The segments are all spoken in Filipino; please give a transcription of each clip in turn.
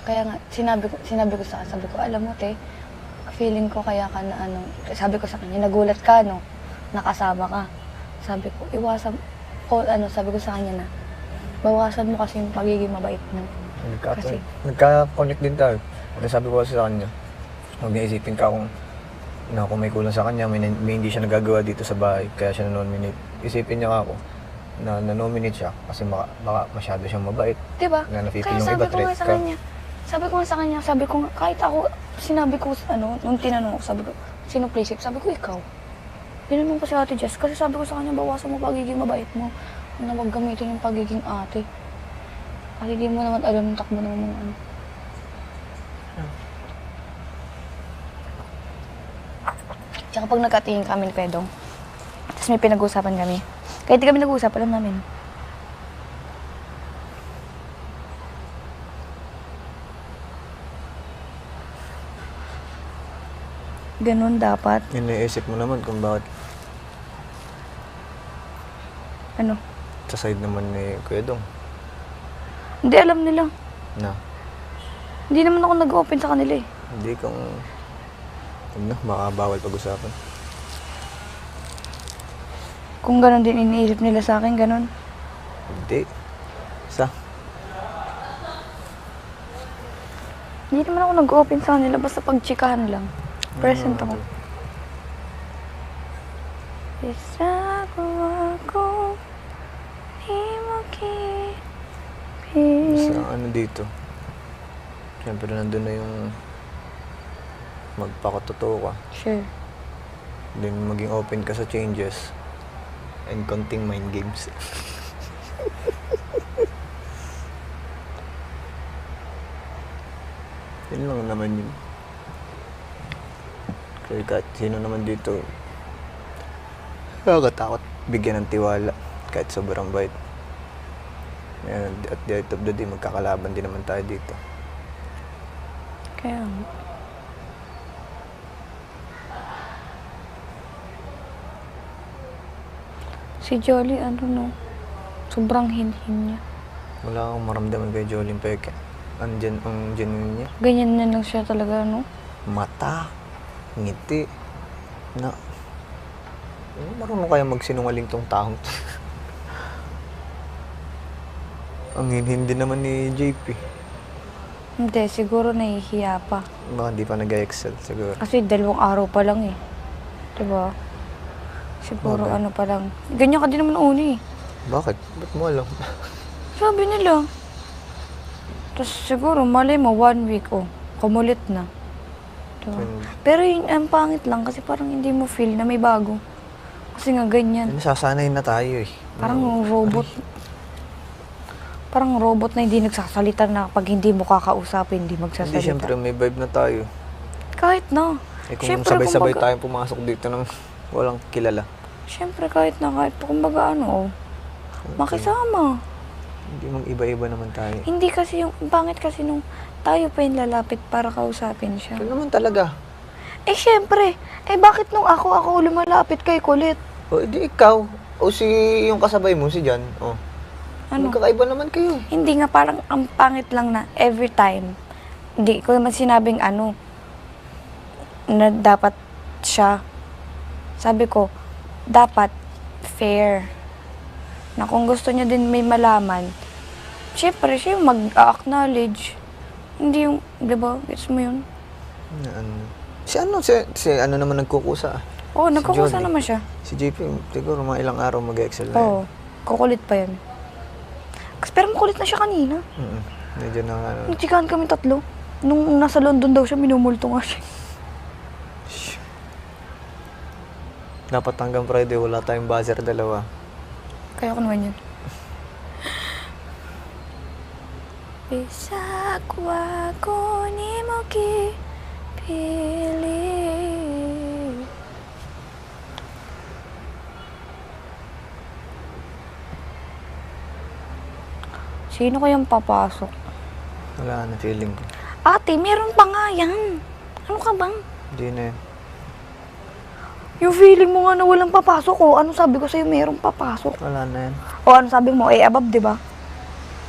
Kaya nga, sinabi ko sabi ko, alam mo, te, feeling ko kaya ka na ano, sabi ko sa kanya, nagulat ka, no? Nakasama ka. Sabi ko, iwasan, sabi ko sa kanya na, bawasan mo kasi yung pagiging mabait mo. Kasi, Nagka-connect din tayo. Sabi ko kasi sa kanya, huwag niya isipin ka kung may kulang sa kanya, may hindi siya nagagawa dito sa bahay, kaya siya na-nominate. Isipin niya ako na na-nominate siya kasi baka masyado siyang mabait. diba? Na nafe-feel Kaya yung sabi iba, ko threat nga sa ka. kanya, sabi ko nga, kahit ako, sinabi ko, nung tinanong ko, sabi ko, sino playsip? Sabi ko, ikaw. Tinanong ko si Ate Jess, kasi sabi ko sa kanya, bawasan mo pagiging mabait mo. Na huwag gamitin yung pagiging ate. Kasi di mo naman alam yung takbo ng mga ano. Tsaka pag nagkatingin kami ni Pedong, tapos may pinag-uusapan kami. Kahit di kami nag-uusap, alam namin. Ganun dapat. Iniisip mo naman kung bakit Ano? sa side naman ni Kuya Dong Hindi alam nila. na Hindi naman ako nag-open sa kanila eh. hindi kang baka bawal pag-usapan. Kung ganun din iniisip nila sa akin, ganun. Hindi. Hindi naman ako nag-open sa kanila, basta pag-chikahan lang. Present ako. Isa ko di mo Sa ano dito, siyempre nandun na yung magpakatotoo ka. Sure. Then maging open ka sa changes and konting mind games. Yun lang naman yun. Kasi kahit sino naman dito, nakakatakot bigyan ng tiwala kahit sobrang bait. At the end of the day, magkakalaban din naman tayo dito. Kaya nga. Si Jolly, sobrang hinhin niya. Wala akong maramdaman kay Jolene Peke. Andyan ang genuine niya. Ganyan na lang siya talaga, no? Mata, ngiti, marunong kaya magsinungaling tong taong to. Ang hindi naman ni JP. Hindi, siguro nahihiya pa. Baka hindi pa nag-excel siguro. Kasi 2 araw pa lang eh. Diba? Siguro Okay. ano pa lang. Ganyan ka din naman uni eh. Bakit? Ba't mo alam? Sabi nila. Tapos siguro, malay mo, 1 week, kumulit na. Diba? Pero yun, ang pangit lang kasi parang hindi mo feel na may bago. Kasi nga ganyan. Nasasanay na tayo eh. Parang robot. Parang robot na hindi nagsasalita na pag hindi mo kakausapin, hindi magsasalita. Hindi, syempre may vibe na tayo. Kahit na. Eh kung Siyempre, sabay-sabay kumbaga- tayong pumasok dito ng walang kilala. Siyempre, kahit kumbaga makisama. Hindi mag-iba-iba naman tayo. Hindi kasi pangit kasi nung tayo pa yung lalapit para kausapin siya. Ito naman talaga. Eh, siyempre. Bakit nung ako lumalapit kay kulit? O, edi ikaw. O yung kasabay mo, si Jan. O. Ano? Magkakaiba naman kayo. Hindi nga, parang ang pangit lang na every time. Hindi ko naman sinabing na dapat siya. Sabi ko, dapat fair. Na kung gusto niya din may malaman, syempre, siya yung mag-acknowledge. Hindi yung, di ba? Gets mo yun? Si ano naman nagkukusa. Oo, nagkukusa Jolly. naman siya. Si JP, siguro mga ilang araw mag-excel na Oo, kukulit pa yan. Pero makulit na siya kanina. Medyo na Nagtsikahan kami 3. Nung nasa London daw siya, minumulto nga siya. dapat hanggang Friday wala tayong buzzer dalawa. Kaya ko naman yun. Bisa kuwa ko ni mo pili. Sino kayang papasok? Wala na feeling ko. Ate, meron pa nga yan. Ano ka bang? Hindi na yan. Yung feeling mo nga na walang papasok, ano sabi ko sa'yo, merong papasok. Wala na yan. Ano sabi mo, above, di ba?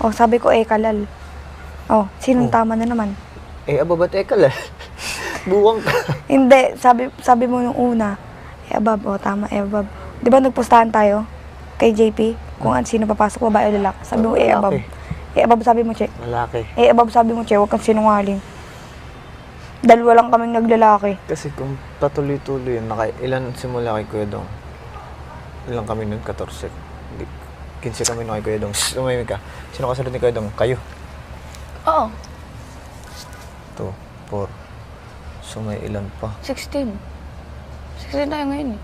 Sabi ko, kalal. Oh, sinong tama na naman? Eh, ababa, teka lang. Buwang ka. Hindi, sabi mo nung una, above, tama, above. Di ba nagpostahan tayo kay JP kung sino papasok, babae o lalaki? Sabi mo, above. Above sabi mo, Che. Lalaki. Above sabi mo, Che, huwag kang sinungaling. Dalawa lang kaming naglalaki. Kasi kung patuloy-tuloy yun, ilan simula kay Kuya Dong? Ilan kami nun? 14. 15 kami nun kay Kuya Dong. Shhh, umimik ka. Sino kasunod ni Kuya Dong? Kayo. Oo, 2, 4. So may ilan pa? 16. 16 tayo ngayon eh.